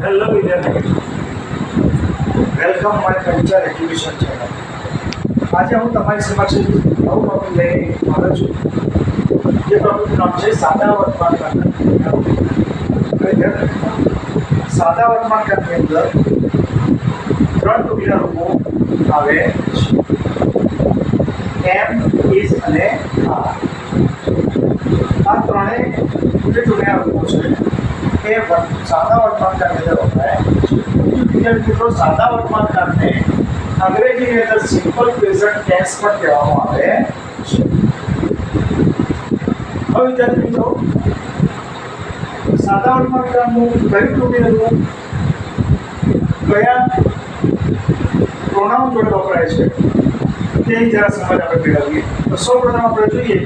Hello વિદ્યાર્થી, welcome my culture education channel. આજે હું તમારી સમક્ષ નવું ટોપિક લઈને આવ્યો છું. જે ટોપિકનું નામ છે સાદા વર્તમાનકાળના. સાદા વર્તમાનકાળની અંદર ત્રણ ટોપીના રૂપો આવે છે: એમ, ઇઝ અને આર. આ ત્રણેય જે ટોપીના રૂપો છે એ સાદા વર્તમાનકાળની અંદર વપરાય છે. વિદ્યાર્થી મિત્રો, સાદા વર્તમાનકાળને અંગ્રેજીની અંદર સિમ્પલ પ્રેઝન્ટ ટેન્સ પણ કહેવામાં આવે છે. હવે વિદ્યાર્થી મિત્રો, સાદા વર્તમાનકાળનું કયું ટોપીનું રૂપ કયા પ્રોનાઉન જોડે વપરાય છે તેની જરા સમજ આપણે મેળવીએ. તો સૌપ્રથમ આપણે જોઈએ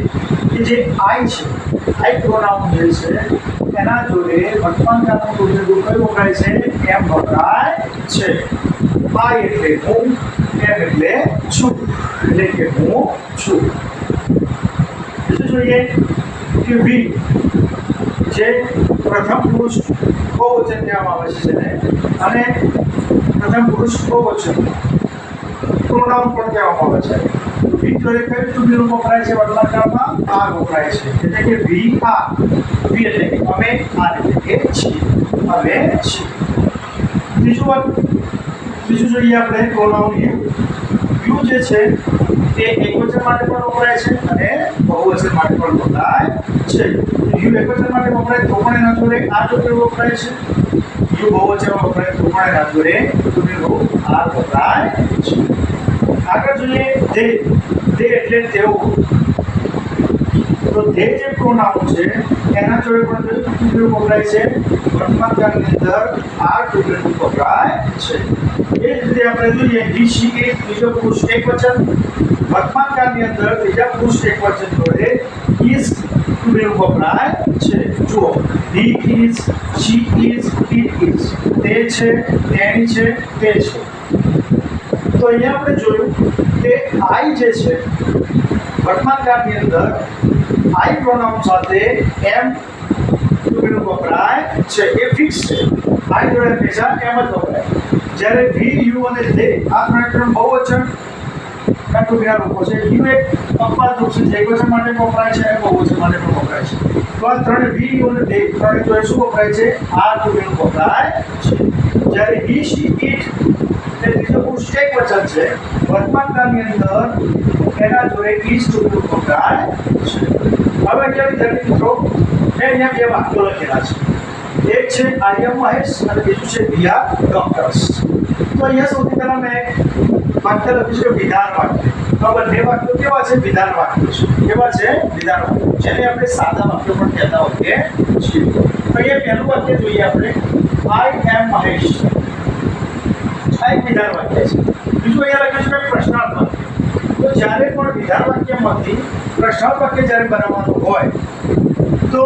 કે જે આઈ છે, આઈ પ્રોનાઉન જે છે એના જોડે વર્તમાનકાળનું ટોપીનું રૂપ કયું વપરાય છે? એમ વપરાય છે. આઈ એટલે હું, એમ એટલે છું, એટલે કે હું છું. બીજું જોઈએ કે વી, જે પ્રથમ પુરુષ બહુવચન કહેવામાં આવે છે જેને, અને પ્રથમ પુરુષ બહુવચન પ્રોનાઉન પણ કહેવામાં આવે છે. વી જોડે કયું ટોપીનું રૂપ વપરાય છે વર્તમાનકાળમાં? આર વપરાય છે, એટલે કે વી આર. વી એટલે કે અમે, આર એટલે કે છીએ, અમે છીએ. બીજું જોઈએ આપણે પ્રોનાઉન યુ. યુ જે છે તે એકવચન માટે પણ વપરાય છે અને બહુવચન માટે પણ વપરાય છે. યુ એકવચન માટે વપરાય તો પણ એના જોડે આર ટોપીનું વપરાય છે. યુ બહુવચનમાં વપરાય તો પણ એના જોડે ટોપીનું આર વપરાય છે. આગળ જોઈએ તે એટલે તેઓ. તો તે જે પ્રોનાઉન છે એના જોડે પણ ટોપીનું વપરાય છે. વર્તમાનકાળની અંદર આર ટોપીનું વપરાય છે. એ જ રીતે આપણે જોઈએ હી, શી, ઇટ બીજો પુરુષ એકવચન. વર્તમાનકાળની અંદર ત્રીજા પુરુષ એકવચન જોડે ઇઝ ટોપીનું વપરાય છે. જુઓ, he is, she is, it is. તે છે, તેણી છે, તે છે. તો અહીંયા આપણે જોયું કે આઈ જે છે વર્તમાનકાળની અંદર આઈ પ્રોનાઉન સાથે એમ ટોપીનું વપરાય છે. એ ફિક્સ છે. આઈ જોડે હંમેશા એમ જ વપરાય. જ્યારે વી, યુ અને તે આ ત્રણ બહુવચન ટોપીના રૂપો છે. યુ એક અપવાદ રૂપ છે, જે એકવચન માટે વપરાય છે અને બહુવચન માટે પણ વપરાય છે. તો આ ત્રણ વી, યુ અને તે ત્રણે જોડે શું વપરાય છે? આર ટોપીનું વપરાય છે. જ્યારે હી, શી, ઇટ એ ત્રીજો પુરુષ એકવચન છે. વર્તમાનકાળની અંદર એના જોડે ઇઝ ટોપીનું વપરાય છે. હવે વિદ્યાર્થી મિત્રો, મેં અહીંયા બે વાક્યો લખેલા છે. એક છે આઈ એમ મહેશ અને બીજું છે વી આર ડોક્ટર્સ. તો અહીંયા સૌથી પહેલા મેં વાક્ય લખ્યું છે વિધાન વાક્ય. તો બંને વાક્યો કેવા છે? વિધાન વાક્યો છે. કેવા છે? વિધાન વાક્યો, જેને આપણે સાદા વાક્યો પણ કહેતા હોઈએ છીએ. તો અહીંયા પહેલું વાક્ય જોઈએ આપણે, આઈ એમ મહેશ. આ એક વિધાન વાક્ય છે. બીજું અહીંયા લખ્યું છે પ્રશ્નાર્થ વાક્ય. તો જ્યારે પણ વિધાન વાક્યમાંથી પ્રશ્નાર્થ વાક્ય જ્યારે બનાવવાનું હોય તો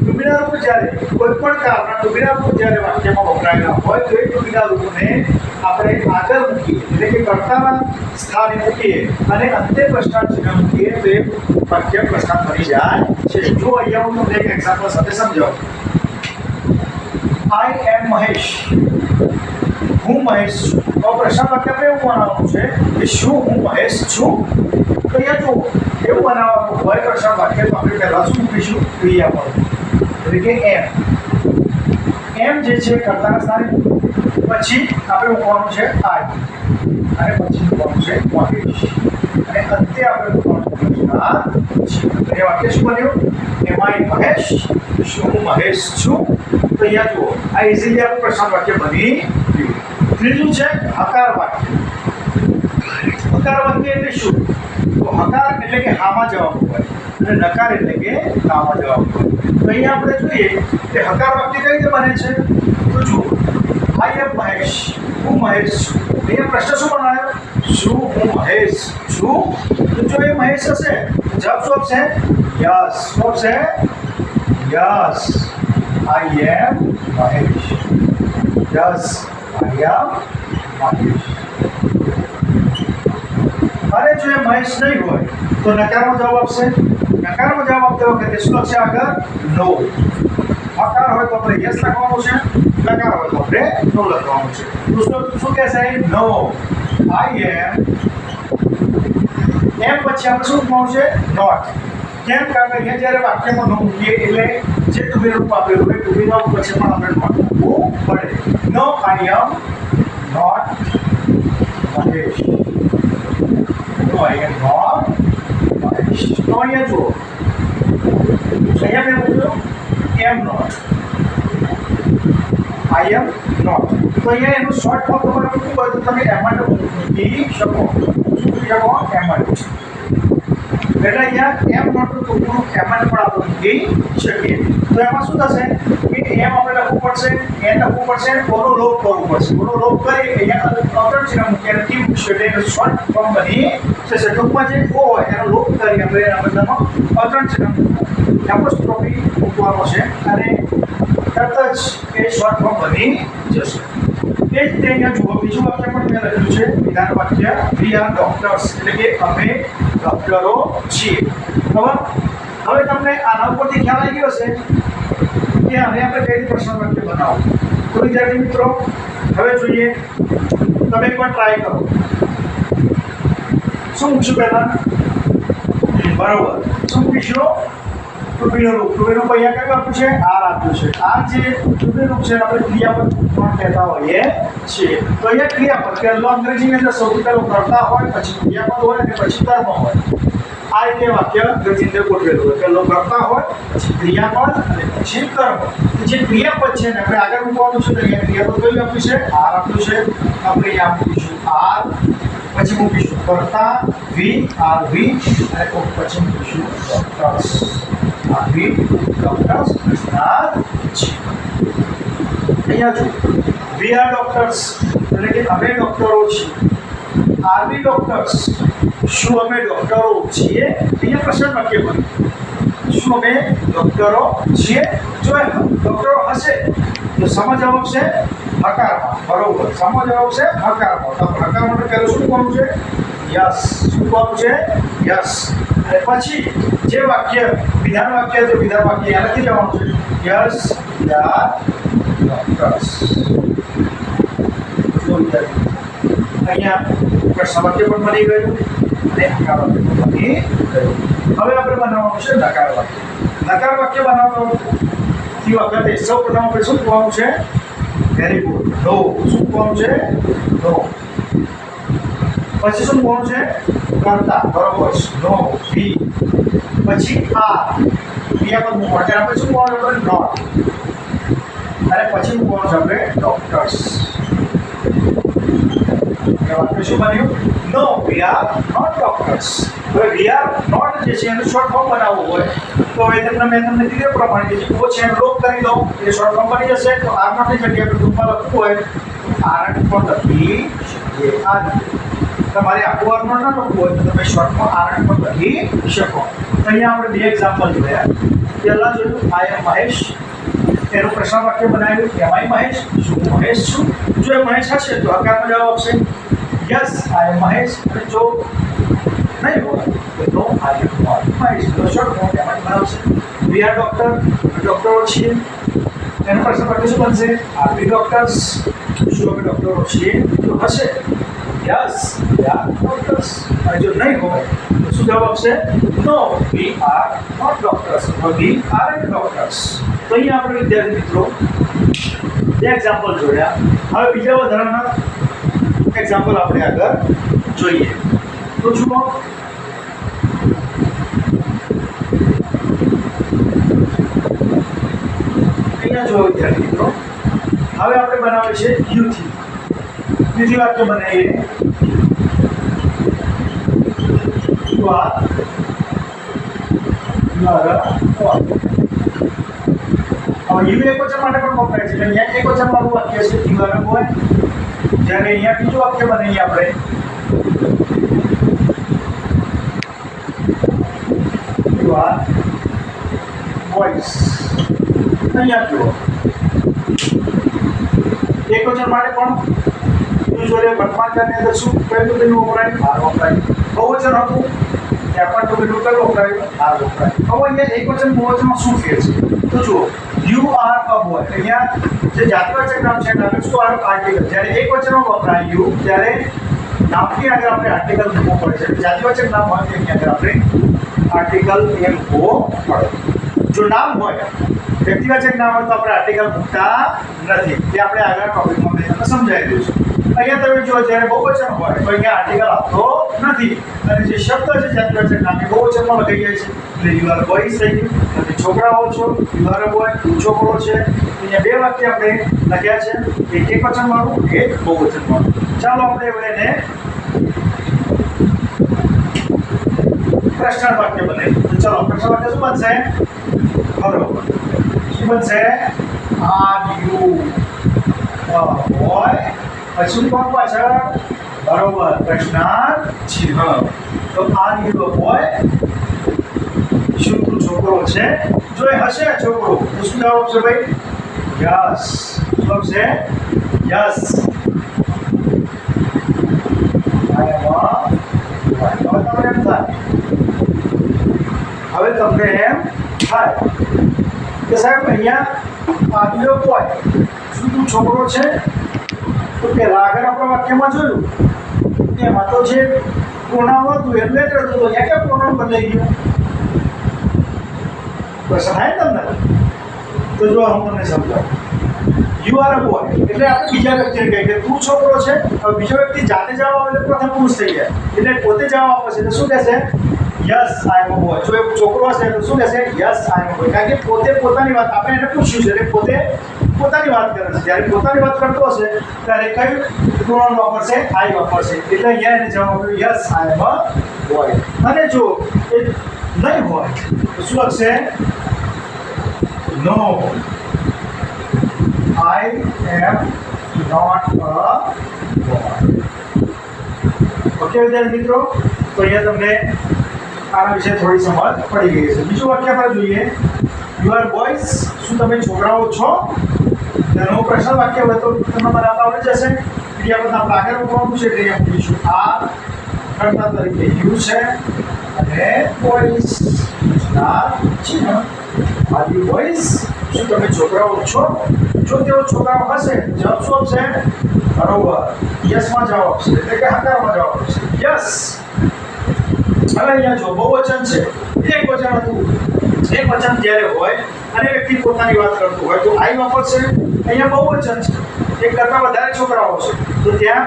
ટોપીના રૂપ જ્યારે કોઈ પણ કાળના ટોપીના રૂપ જ્યારે વાક્યમાં વપરાયેલા હોય તો એ ટોપીના રૂપને આપણે આગળ મૂકીએ, એટલે કે કર્તાના સ્થાને મૂકીએ અને અંતે પ્રશ્નાર્થ ચિહ્ન મૂકીએ તો એ વાક્ય પ્રશ્નાર્થ બની જાય છે. જો અહીંયા હું તમને એક એક્ઝામ્પલ સાથે સમજાવું. આઈ એમ મહેશ. હું મહેશ છું. તો પ્રશ્ન વાક્ય આપણે એવું બનાવવાનું છે કે શું હું મહેશ છું? તો અહીંયા જો એવું બનાવવાનું હોય પ્રશ્ન વાક્ય તો આપણે પહેલા શું મૂકીશું? ક્રિયાપદ, એટલે કે એમ. એમ જે છે કર્તાના સ્થાને, પછી આપણે મૂકવાનું છે આઈ, અને પછી મૂકવાનું છે મહેશ, અને અંતે આપણે મૂકવાનું છે. એ વાક્ય શું બન્યું? એમ આઈ મહેશ. શું હું મહેશ છું? તો અહીંયા જુઓ, આ ઇઝીલી આપણું પ્રશ્ન વાક્ય બની ગયું. ત્રીજું છે હકાર વાક્ય. હકાર વાક્ય એટલે શું? તો હકાર એટલે કે હામાં જવાબ હોય અને નકાર એટલે કે નામાં જવાબ હોય. તો અહીંયા આપણે જોઈએ કે હકાર વાક્ય કઈ રીતે બને છે. તો જુઓ, આઈ એમ મહેશ. હું મહેશ છું. અહીંયા પ્રશ્ન શું બનાવ્યો? શું હું મહેશ છું? તો જો એ મહેશ હશે જવાબ શું આપશે? યસ. શું આપશે? Yes, I M Mahesh. Yes, I એમ મહેશ. અને જો એ મહેશ નહીં હોય તો નકારમાં જવાબ આપશે. નકારમાં જવાબ આપતી વખતે શું લખશે આગળ? નો. હકાર હોય તો આપણે યસ લખવાનું છે, લકાર હોય તો આપણે નો લખવાનું છે. તો શું કહેશે? નો આઈ એમ. એમ પછી આપણે શું લખવાનું છે? નોટ. કેમ? કારણ કે અહીંયા જ્યારે વાક્યમાં નો મૂકીએ એટલે જે ટુ બી રૂપ આપેલું હોય ટુ બી નો પછી પણ આપણે નોટ મૂકવું પડે. No I am not Mahesh. No I am not Mahesh. તો અહીંયા જુઓ, અહીંયા મેં મૂક્યું am not, I am not. તો અહીંયા એનું શોર્ટ ફોર્મ તમારે મૂકવું હોય તો તમે એમાં મૂકી શકો. શું મૂકી શકો? એમાં. એટલે અહીંયા એમ નોટ નું ટૂંકું એમાં પણ આપણે મૂકી શકીએ. તો એમાં શું થશે કે એમ આપણે લખવું પડશે, એન લખવું પડશે, ઓનો લોપ કરવું પડશે. ઓનો લોપ કરી અહીંયા અવતરણ ચિહ્ન મૂકી અને ટી મૂકશે એટલે એનું શોર્ટ ફોર્મ બની જશે. ટૂંકમાં જે ઓ હોય એનો લોપ કરી આપણે એના બદલામાં અવતરણ ચિહ્ન એપોસ્ટ્રોફી મૂકવાનો છે અને તરત જ એ શોર્ટ ફોર્મ બની જશે. એ જ રીતે અહીંયા જુઓ, બીજું વાક્ય પણ મેં લખ્યું છે, વિધાન વાક્ય વી આર ડોક્ટર્સ, એટલે કે અમે ડોક્ટરો છીએ. હવે તમને આના ઉપરથી ખ્યાલ આવી ગયો હશે કે હવે આપણે કઈ રીતે પ્રશ્ન વાક્ય બનાવવું. તો વિદ્યાર્થી મિત્રો હવે જોઈએ, તમે એકવાર ટ્રાય કરો. શું મૂકશું પહેલા? બરોબર, શું મૂકીશું? ટુબીનું રૂપ. ટુબીનું અહીંયા કયું આપ્યું છે? આર આપ્યું છે. આ જે ટુબી રૂપ છે આપણે ક્રિયાપદ પણ કહેતા હોઈએ છીએ. તો અહીંયા ક્રિયાપદ પહેલો અંગ્રેજીની અંદર સૌથી પહેલું કર્તા હોય, પછી ક્રિયાપદ હોય અને પછી કર્મ હોય. આ રીતે વાક્ય અંગ્રેજી અંદર ગોઠવેલું હોય. પહેલો કર્તા હોય, પછી ક્રિયાપદ અને પછી કર્મ. જે ક્રિયાપદ છે ને આપણે આગળ મૂકવાનું છે. તો અહીંયા ક્રિયાપદ કયું આપ્યું છે? આર આપ્યું છે. આપણે અહીંયા મૂકીશું આર, પછી મૂકીશું કર્તા વી, આર વી, અને પછી મૂકીશું ડોક્ટર્સ. વી ડોક્ટર્સ અહીંયા જો વી આર ડોક્ટર્સ એટલે કે અમે ડોક્ટરો છીએ. આર વી ડોક્ટર્સ, શું અમે ડોક્ટરો છીએ? અહીંયા પ્રશ્ન વાક્ય બન્યું. શું અમે ડોક્ટરો છીએ? જો ડોક્ટરો હશે તો સમજ જવાબ છે હકારમાં. બરોબર, સમજ જવાબ છે હકારમાં. તો હકાર માટે પહેલું શું કોણ છે? યસ. શું કોણ છે? યસ. અને પછી જે વાક્ય વિધાન વાક્ય તો વિધાન વાક્ય યાદ લખી જવાનું છે. યસ યાર ડોક્ટર્સ. અહીંયા પ્રશ્ન વાક્ય પણ બની ગયું અને હકાર વાક્ય પણ બની ગયું. હવે આપણે બનાવવાનું છે નકાર વાક્ય. નકાર વાક્ય બનાવતી વખતે સૌ પ્રથમ આપણે શું કહેવાનું છે? Very good. નો. શું કહેવાનું છે? નો. પછી શું કહેવાનું છે? કરતા. બરોબર. નો વી. પછી આ ક્રિયાપદ મૂકવાનું છે. આપણે શું કહેવાનું? આપણે નોટ. અને પછી મૂકવાનું છે આપણે ડોક્ટર્સ. વાક્ય શું બન્યું? નો વી આર નોટ ડોક્ટર્સ. હવે વી આર નોટ જે છે એનું શોર્ટ ફોર્મ બનાવવું હોય તો એ મેં તમને કીધું પ્રમાણે કે જે ઓ છે એનો લોપ કરી દો એટલે શોર્ટ ફોર્મ બની જશે. તો આર નોટની જગ્યાએ આપણે ટૂંકમાં લખવું હોય આર પણ લખી શકીએ. આ તમારે આખું આર નોટ ના લખવું હોય તો તમે શોર્ટમાં આર પણ લખી શકો. તો અહીંયા આપણે બે એક્ઝામ્પલ જોયા. પહેલા જોયું આઈ એમ મહેશ, એનું પ્રશ્ન વાક્ય બનાવ્યું એમ આઈ મહેશ, શું મહેશ છું? જો એ મહેશ હશે તો હકારમાં જવાબ આવશે યસ આઈ એમ મહેશ. અને જો નહીં હોય તો નો આઈ એમ નોટ મહેશ. તો શોર્ટ ફોર્મ એમ આઈ બનાવશે. વી આર ડોક્ટર, ડોક્ટરો છીએ. એનું પ્રશ્ન વાક્ય શું બનશે? આર વી ડોક્ટર્સ, શું અમે ડોક્ટરો છીએ? તો હશે યસ યાર ડોક્ટર્સ. અને જો નહીં હોય તો શું જવાબ આવશે? નો વી આર નોટ ડોક્ટર્સ અથવા વી આર ડોક્ટર્સ. તો અહીંયા આપણે વિદ્યાર્થી મિત્રો બે એક્ઝામ્પલ જોયા. હવે બીજા વધારાના એક્ઝામ્પલ આપણે આગળ જોઈએ. તો જુઓ, અહીંયા જો વિદ્યાર્થી મિત્રો હવે આપણે બનાવીએ છીએ યુથી. બીજી વાક્ય બનાવીએ યુ આર યુ એકવચન માટે પણ વપરાય છે. અહીંયા એકવચન વાળું વાક્ય છે યુ હોય, જ્યારે અહીંયા બીજું વાક્ય બનાવીએ આપણે યુ આર બોયસ. અહીંયા જુઓ એકવચન માટે પણ જોડે વર્તમાન કાળની અંદર શું કયું પેલું વપરાય? આર વપરાય. બહુવચન હતું ત્યાં પણ તો પેલું કયું વપરાયું? આર વપરાય. હવે અહીંયા એકવચન બહુવચનમાં શું ફેર છે? તો જુઓ યુ આર અ બોય. અહીંયા જે જાતિવાચક નામ છે એના આગળ શું આવે? આર્ટિકલ. જ્યારે એકવચનમાં વપરાય યુ ત્યારે નામની આગળ આપણે આર્ટિકલ મૂકવો પડે છે. જાતિવાચક નામ હોય તેની આગળ આપણે આર્ટિકલ એમ મૂકવો પડે. જો નામ હોય વ્યક્તિવાચક નામ હોય તો આપણે આર્ટિકલ મૂકતા નથી. તે આપણે આગળ ટોપિકમાં મેં તમને સમજાવી દઉં છું. અહીંયા તમે જો જ્યારે બહુવચન હોય તો અહીંયા આર્ટિકલ આપતો નથી અને જે શબ્દ છે જાતિવાચક નામ એ બહુવચનમાં લખાઈ જાય છે. એટલે યુ આર બોયઝ થઈ ગયું. તમે છોકરાઓ છો, યુ આર અ બોય, તું છોકરો છે. અહીંયા બે વાક્ય આપણે લખ્યા છે, એક એકવચન વાળું, એક બહુવચન વાળું. ચાલો આપણે હવે એને પ્રશ્ન વાક્ય બનાવીએ. તો ચાલો પ્રશ્ન વાક્ય શું બનશે? બરોબર, શું બનશે? આર યુ અ બોય, પછી કોણ પાછળ? બરોબર, પ્રશ્નાર્થ ચિહ્ન. તો આર યુ અ બોય, શું તું છોકરો છે? જો એ હશે છોકરો તો શું જવાબ આપશે ભાઈ? યસ. શું આપશે? યસ. હવે તમને એમ થાય કે સાહેબ અહીંયા આવ્યો બોય, શું તું છોકરો છે? તો પેલા આગળ આપણા વાક્યમાં જોયું એમાં તો જે પ્રોનાઉન હતું એટલે જ હતું, તો અહીંયા કેમ પ્રોનાઉન બદલાઈ ગયું? પ્રશ્ન થાય તમને? તો જો હું તમને સમજાવું. યુ આર અ બોય એટલે આપણે બીજા વ્યક્તિને કહીએ કે તું છોકરો છે. હવે બીજો વ્યક્તિ જાતે જવાબ આપે એટલે પ્રથમ પુરુષ થઈ જાય, એટલે પોતે જવાબ આપે છે એટલે શું કહેશે? Yes I am a boy. જો એ છોકરો હશે તો શું કહેશે? Yes I am a boy. કારણ કે પોતે પોતાની વાત, આપણે એને પૂછ્યું છે એટલે પોતે પોતાની વાત કરે છે. જ્યારે પોતાની વાત કરતો હશે ત્યારે કયું પ્રોનાઉન વાપરશે? આઈ વાપરશે. એટલે અહીંયા એને જવાબ આપ્યો yes I am a boy. અને જો એ નહીં હોય તો શું લખશે? નો I am not a boy. Okay વિદ્યાર્થી મિત્રો, તો અહીંયા તમને આના વિશે થોડી સમજ પડી ગઈ છે. બીજું વાક્ય આપણે જોઈએ. યુ આર બોયઝ, શું તમે છોકરાઓ છો? તેનું પ્રશ્ન વાક્ય હોય તો તમને બનાવતા આવડી જશે. બીજા બધા આપણે આગળ મૂકવાનું છે એટલે અહીંયા મૂકીશું આ કર્તા તરીકે યુ છે અને બોયઝ ના ચિહ્ન. આર યુ બોયઝ, શું તમે છોકરાઓ છો? જો તેઓ છોકરાઓ હશે જવાબ શું આપશે? બરોબર, યસમાં જવાબ આપશે, એટલે કે હકારમાં જવાબ આપશે. યસ. હવે અહીંયા જો બહુવચન છે, એક વચન હતું. એક વચન જ્યારે હોય અને વ્યક્તિ પોતાની વાત કરતું હોય તો આઈ વાપરશે. અહીંયા બહુવચન છે, એક કરતાં વધારે છોકરાઓ છે તો ત્યાં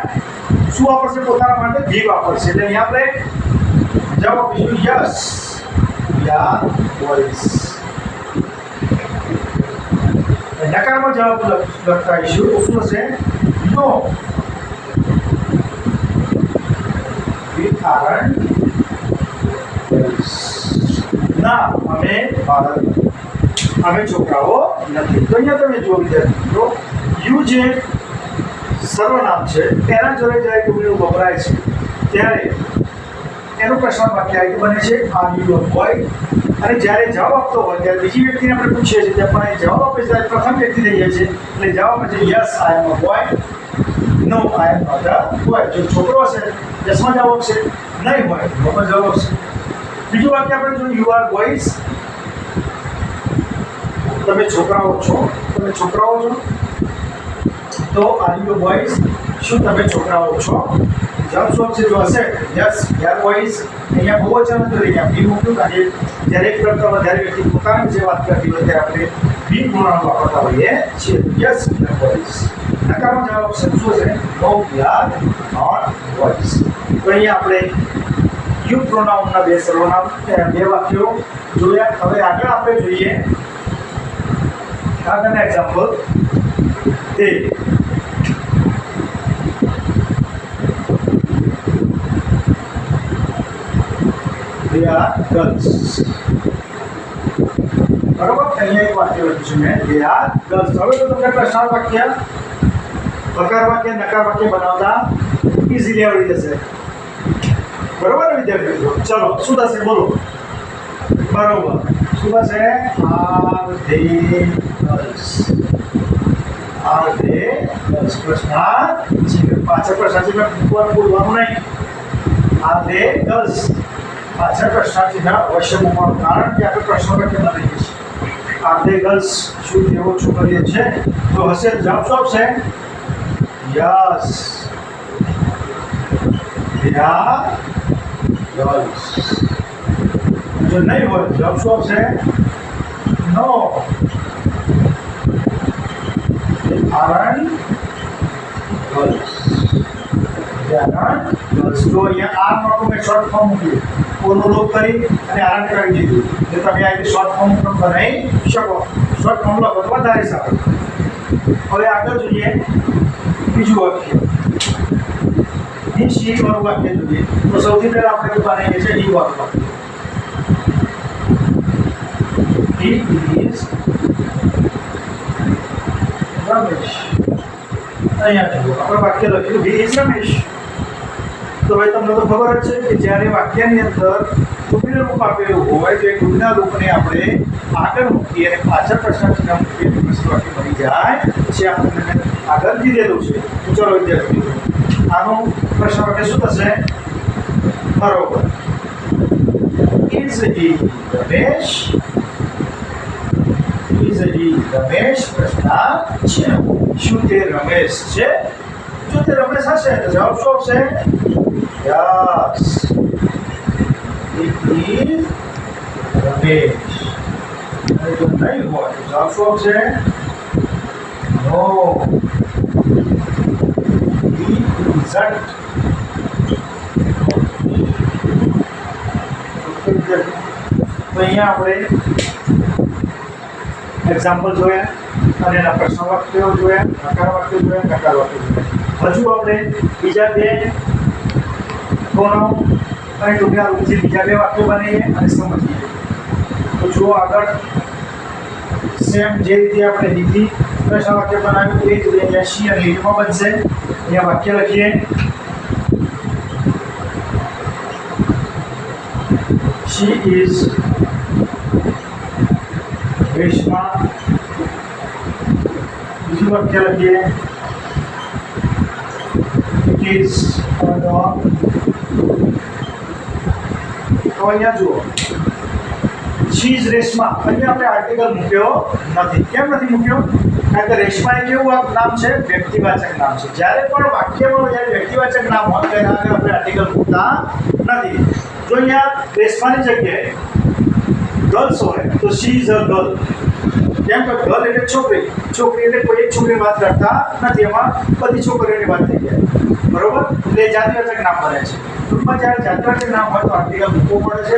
શું વાપરશે? પોતાના માટે વી વાપરશે. એટલે અહીંયા આપણે જવાબ આપીશું યસ યા બોયઝ. નકારમાં જવાબ લખતા આવીશું તો શું હશે? નો ના, અમે છોકરાઓ નથી. તો અહીંયા તમે જો વિદ્યાર્થી મિત્રો, યુ જે સર્વનામ છે એના જોડે જ્યારે ટુકડીઓ વપરાય છે ત્યારે એનું પ્રશ્ન વાક્ય આવી બને છે આર યુ અ બોય. અને જ્યારે જવાબ આપતો હોય ત્યારે બીજી વ્યક્તિને આપણે પૂછીએ છીએ ત્યાં પણ એ જવાબ આપે છે ત્યારે પ્રથમ વ્યક્તિ થઈ જાય છે એટલે જવાબ આપે છે yes I am a boy, no I am not a boy. જો છોકરો હશે યસમાં જવાબ આપશે, નહીં હોય નોમાં જવાબ આપશે. બીજું વાક્ય આપણે જો યુ આર બોયઝ, તમે છોકરાઓ છો. તમે છોકરાઓ છો તો આર યુ બોયઝ, શું તમે છોકરાઓ છો? જવાબ શું આપશે? જો હશે યસ યાર બોયઝ. અહીંયા બહુવચન હતું અહીંયા બી મૂક્યું કારણ કે જ્યારે એક કરતાં વધારે વ્યક્તિ પોતાની જે વાત કરતી હોય ત્યારે આપણે બી પ્રોનાઉન વાપરતા હોઈએ છીએ. યસ યાર બોયઝ. નકારમાં જવાબ આપશે શું છે? નો યાર નોટ બોયઝ. તો અહીંયા આપણે યુ પ્રોનાઉનના બે સર્વનામ બે વાક્યો જોયા. હવે આગળ આપણે જોઈએ આગળના એક્ઝામ્પલ. તે they are girls. બરોબર, અહીંયા એક વાક્ય લખ્યું છે મેં, they are girls. હવે તો તમને પ્રશ્ન વાક્ય, હકાર વાક્ય, નકાર વાક્ય બનાવતા ઇઝીલી આવડી જશે. બરોબર ને વિદ્યાર્થી મિત્રો? ચલો શું થશે બોલો? બરોબર, શું થશે? R they girls. R they girls. પ્રશ્ન પાછળ પ્રશ્ન બોલવાનું નહીં. આર ધે ગર્લ્સ પાછળ પ્રશ્નાર્થીના અવશ્ય મૂકવાનું, કારણ કે આપણે પ્રશ્નો વાક્યમાં લઈએ છીએ. R they girls? શું તેઓ છોકરીઓ છે? તો હશે જવાબ શું આવશે? Yes, they are girls. જો નહીં હોય જવાબ શું આવશે? નો, they aren't girls. They aren't girls. તો અહીંયા આ માટે મેં શોર્ટ ફોર્મ મૂક્યું, ઓનો લોપ કરી અને આરંટ કરી દીધું. જો તમે આ શોર્ટ ફોર્મ પણ બનાવી શકો. શોર્ટ ફોર્મ લખો તો વધારે સારું. હવે આગળ જોઈએ બીજું વાક્ય. ही वाળું વાક્ય જોઈએ. તો સૌથી પહેલા આપણે બનાવીએ છીએ he વાળું વાક્ય. He is Ramesh. અહીંયા જુઓ આપણે વાક્ય લખ્યું he is રમેશ. તો હવે તમને તો ખબર જ છે કે જ્યારે વાક્યની અંદર ટુકડી રૂપ આપેલું હોય તો એ ટુકડીના રૂપને આપણે આગળ મૂકીએ અને પાછળ પ્રશ્ન ચિહ્ન મૂકીએ તો પ્રશ્ન વાક્ય બની જાય છે. આપણને આગળ દીધેલું છે. તો ચલો વિદ્યાર્થી મિત્રો, આનું પ્રશ્ન વાક્ય શું થશે? બરોબર, is he Ramesh? Is he Ramesh? પ્રશ્ન છે શું તે રમેશ છે? જો તે રમેશ હશે તો જવાબ શું આવશે? Yes, it is Ramesh. અને જો નહીં હોય તો જવાબ શું આવશે? નો, he isn't. તો અહીંયા આપણે એક્ઝામ્પલ જોયા અને એના પ્રશ્ન વાક્યો જોયા, નકાર વાક્યો જોયા, નકાર વાક્યો જોયા. હજુ આપણે બીજા બે કોનો અને ટૂંકા રૂપથી બીજા બે વાક્યો બનાવીએ અને સમજીએ. તો જુઓ આગળ સેમ જે રીતે આપણે લીધી પ્રશ્ન વાક્ય બનાવ્યું એ જ અહીંયા શી અને લીટીમાં બનશે. અહીંયા વાક્ય લખીએ she is રેશમા. બીજું વાક્ય લખીએ it is a dog. તો અહીંયા જુઓ she is રેશમા. અહીંયા આપણે આર્ટિકલ મૂક્યો નથી. કેમ નથી મૂક્યો? કારણ કે રેશમા એ કેવું નામ છે? વ્યક્તિવાચક નામ છે. જ્યારે પણ વાક્યમાં જ્યારે વ્યક્તિવાચક નામ હોય ત્યારે આપણે આર્ટિકલ મૂકતા નથી. જો અહીંયા રેશમાની જગ્યાએ ગર્લ્સ હોય તો શી ઇઝ અ ગર્લ. કેમ કે ગર્લ એટલે છોકરી. છોકરી એટલે કોઈ એક છોકરીની વાત કરતા નથી, એમાં બધી છોકરીઓની વાત થઈ જાય. બરોબર? એટલે જાતિવાચક નામ બને છે. ટૂંકમાં જ્યારે જાતિવાચક નામ હોય તો આર્ટિકલ મૂકવો પડે છે.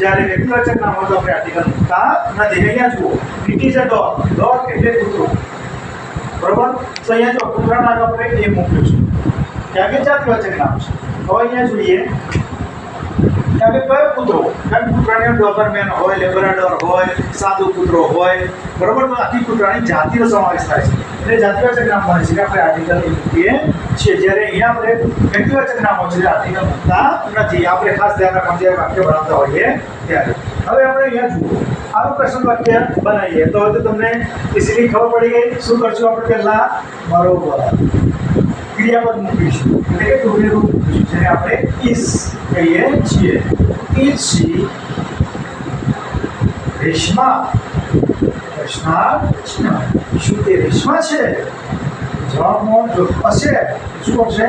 જ્યારે વ્યક્તિવાચક નામ હોય તો આપણે આર્ટિકલ મૂકતા નથી. અહીંયા જુઓ it is a dog. Dog એટલે કૂતરો. બરોબર? તો અહીંયા જો કૂતરાના આગળ આપણે એ મૂક્યું છે કારણ કે જાતિવાચક નામ છે. હવે અહીંયા જોઈએ કે કયો કૂતરો? કારણ કે કૂતરાની ડોબરમેન હોય, લેબ્રાડોર હોય, સાદો કૂતરો હોય. બરોબર? તો આખી કૂતરાની જાતિનો સમાવેશ થાય છે એટલે જાતિવાચક નામ બને છે કે આપણે આર્ટિકલ મૂકીએ છીએ. જ્યારે અહીંયા આપણે વ્યક્તિવાચક નામ હોય છે આર્ટિકલ મૂકતા નથી. આપણે ખાસ ધ્યાન રાખવાનું જ્યારે વાક્ય બનાવતા હોઈએ ત્યારે. હવે આપણે અહીંયા જુઓ આનું પ્રશ્ન વાક્ય બનાવીએ તો હવે તમને ઇઝીલી ખબર પડી ગઈ. શું કરશું આપણે પહેલા? બરોબર, ક્રિયાપદ મૂકીશું એટલે કે ટુકડી રૂપ મૂકીશું જેને આપણે ઇઝ કહીએ છીએ. Is she Reshma? પ્રશ્ન શું તે રેશમા છે? જવાબમાં જો હશે શું આવશે?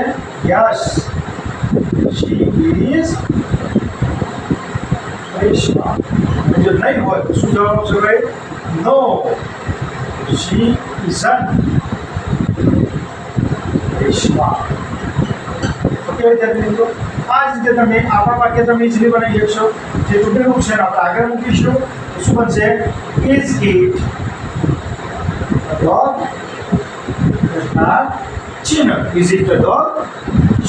Yes, she is Reshma. જો નહીં હોય તો શું જવાબ આવશે ભાઈ? No, she isn't Reshma. Okay વિદ્યાર્થી મિત્રો, આ જ રીતે તમે આપણા વાક્ય તમે ઇઝીલી બનાવી શકશો. જે ટુકડી રૂપ છે આપણે આગળ મૂકીશું તો શું બનશે? Is it a dog? પ્રશ્ન ચિહ્ન. Is it a dog?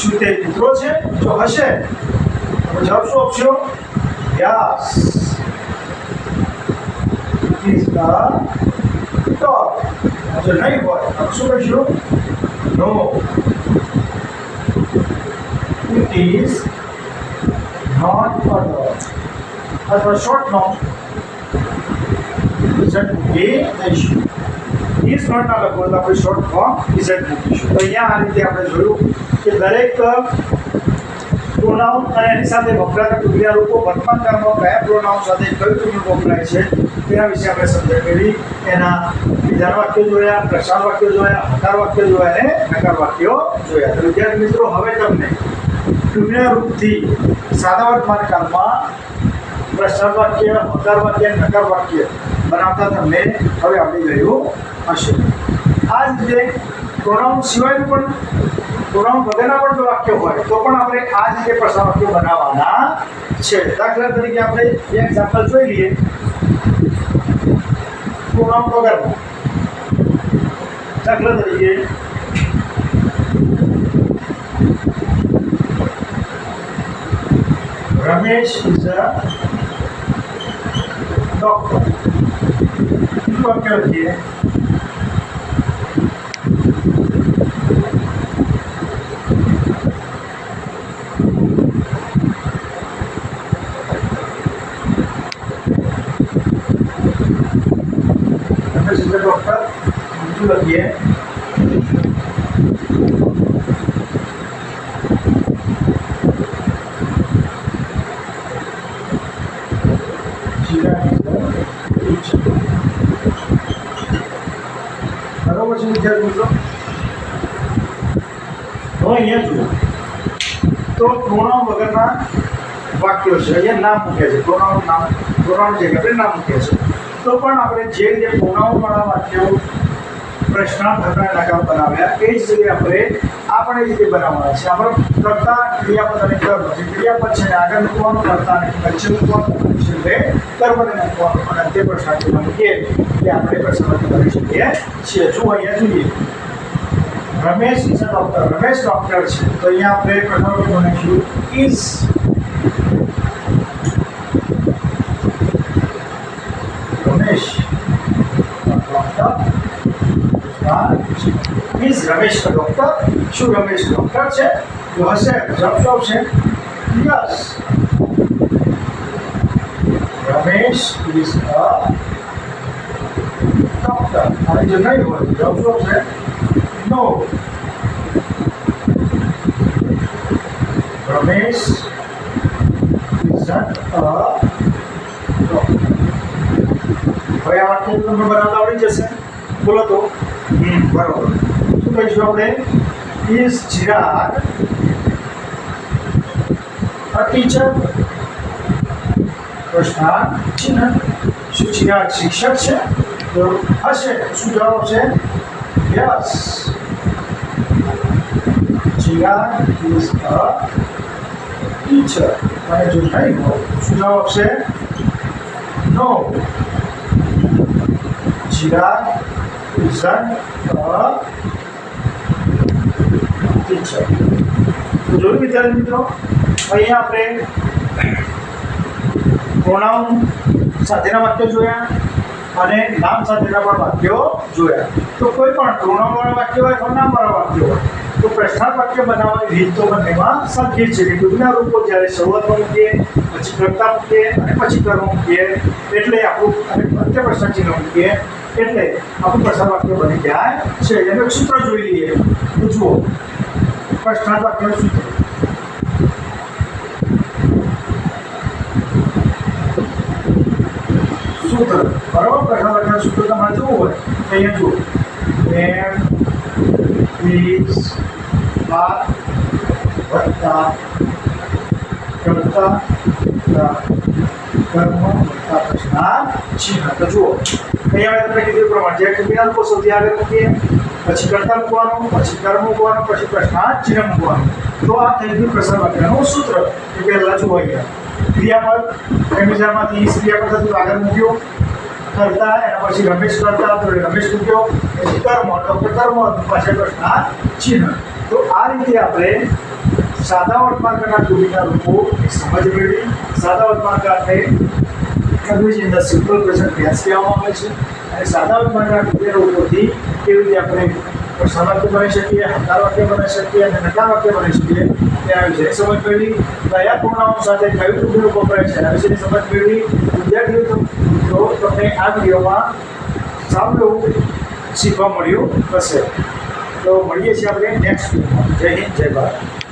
શું તે કૂતરો છે? જો હશે તો જવાબ શું આપશો? Yes, it is a dog. જો નહીં હોય તો શું કહીશું? નો, it is not a dog. અથવા શોર્ટ નો isn't મૂકી દઈશું. is not ના લખો તો આપણે શોર્ટ ફોર્મ isn't મૂકીશું. તો અહીંયા આ રીતે આપણે જોયું કે દરેક પ્રોનાઉન અને એની સાથે વપરાતા ક્રિયા રૂપો વર્તમાન કાળમાં કયા પ્રોનાઉન સાથે કયું ક્રિયા વપરાય છે તેના વિશે આપણે સમજણ મેળવી. એના વિધાન વાક્યો જોયા, પ્રશ્ન વાક્યો જોયા, હકાર વાક્યો જોયા અને નકાર વાક્યો જોયા. તો વિદ્યાર્થી મિત્રો, હવે તમને ક્રિયા રૂપથી સાદા વર્તમાન કાળમાં પ્રશ્ન વાક્ય, હકાર વાક્ય અને નકાર વાક્ય બનાવતા તમને હવે આવડી ગયું હશે. આ જ રીતે પ્રોનાઉન સિવાયનું પણ, પ્રોનાઉન વગરના પણ જો વાક્ય હોય તો પણ આપણે આ જ રીતે પ્રશ્ન વાક્યો બનાવવાના છે. દાખલા તરીકે આપણે એક એક્ઝામ્પલ જોઈ લઈએ પ્રોનાઉન વગરના. દાખલા તરીકે રમેશ ઇઝ અ ડોક્ટર. બીજું વાક્ય લખીએ ડોક્ટર. બીજું લખીએ બરોબર છે વિદ્યાર્થી મિત્રો? હવે અહીંયા જુઓ તો પ્રોનાઉન વગરના વાક્યો છે. અહીંયા નામ મૂક્યા છે, પ્રોનાઉન જગ્યાએ આપણે નામ મૂક્યા છે. તો પણ આપણે જે રીતે પ્રોનાઉનવાળા વાક્યો પ્રશ્નાર્થ, હકાર, નકાર બનાવ્યા એ જ રીતે આપણે એ રીતે બનાવવાના છે. આપણે કર્તા, ક્રિયાપદ અને કર્મ. જે ક્રિયાપદ છે ને આગળ મૂકવાનું, કર્તા ને વચ્ચે મૂકવાનું, છેલ્લે કર્મને મૂકવાનું અને અંતે પ્રશ્નાર્થ મૂકીએ એટલે આપણે પ્રશ્નાર્થ કરી શકીએ છીએ. જો અહીંયા જોઈએ Ramesh is a doctor. Ramesh doctor છે તો અહીંયા આપણે પ્રથમ બનાવીશું is. Ramesh doctor. Is Ramesh doctor. શું રમેશ ડોક્ટર છે? તો હશે, જવાબ શું આવશે? Yes. Ramesh is a doctor. અને જો નહીં હોય જવાબ શું આવશે? No. Ramesh is a doctor. હવે આ વાક્ય તમને બનાવતા આવડી જશે. બોલો તો. બરોબર. શું કહીશું આપણે? Is Chirag a teacher? પ્રશ્નાર્થ ચિહ્ન. શું ચિરાગ શિક્ષક છે? તો હશે. શું જવાબ આવશે? Yes. Chirag is a teacher. અને જો નહીં હોય શું જવાબ આવશે? No. Chirag is a teacher. તો જોયું વિદ્યાર્થી મિત્રો, અહીંયા આપણે પ્રોનાઉન સાથેના વાક્યો જોયા અને નામ સાથેના પણ વાક્યો જોયા. તો કોઈ પણ પ્રોનાઉનવાળા વાક્ય હોય અથવા નામવાળા વાક્ય હોય તો પ્રશ્નાર્થ વાક્ય બનાવવાની રીત તો બંનેમાં સરખી છે. કે ટૂંકના રૂપો જ્યારે શરૂઆતમાં મૂકીએ, પછી કર્તા મૂકીએ અને પછી કર્મ મૂકીએ એટલે આપણું, અને અંત્ય પ્રશ્ન ચિહ્ન મૂકીએ એટલે આપણું પ્રશ્નાર્થ વાક્ય બની જાય છે. એનું એક સૂત્ર જોઈ લઈએ. તો જુઓ પ્રશ્નાર્થ વાક્યનું સૂત્ર. સૂત્ર બરાબર. પ્રશ્નાર્થ વાક્યનું સૂત્ર તમારે જોવું હોય તો અહીંયા જુઓ. એમ ઇઝ બાદ વત્તા કર્તા કર્મ વત્તા પ્રશ્નાર્થ ચિહ્ન. તો જુઓ અહીંયા મેં તમને કીધું પ્રમાણે જે ક્રિમિનલ કો સૌથી આગળ મૂકીએ, પછી કર્તા મૂકવાનું, પછી કર્મ મૂકવાનું, પછી પ્રશ્નાર્થ ચિહ્ન મૂકવાનું. તો આ થઈ ગયું પ્રશ્ન વાક્યનું સૂત્ર. એ પહેલાં જુઓ અહીંયા ક્રિયાપદ રેમિઝામાંથી ઈસ ક્રિયાપદ હતું આગળ મૂક્યો. કરતા એના પછી રમેશ કરતા તો રમેશ મૂક્યો. પછી કર્મ ડોક્ટર કર્મ પાછળ પ્રશ્નાર્થ ચિહ્ન. તો આ રીતે આપણે સાદા વર્તમાનકાળના ટુકીના રૂપો સમજ મેળવી. સાદા વર્તમાનકાળને અંગ્રેજી અંદર સિમ્પલ પ્રેઝન્ટ ટેન્સ કહેવામાં આવે છે. અને સાદા વર્તમાનકાળના ટુકીના રૂપોથી કેવી રીતે આપણે પ્રશ્ન વાક્ય બની શકીએ, હકાર વાક્ય બની શકીએ અને નકાર વાક્ય બની શકીએ તેના વિશે સમજ મેળવી. કયા પ્રોનાઉન સાથે કયું ટુકીનું વપરાય છે એના વિશેની સમજ મેળવી. વિદ્યાર્થીઓ તો તમને આ વિડીયોમાં સારું એવું શીખવા મળ્યું હશે. તો મળીએ છીએ આપણે નેક્સ્ટ વિડીયોમાં. જય હિન્દ, જય ભારત.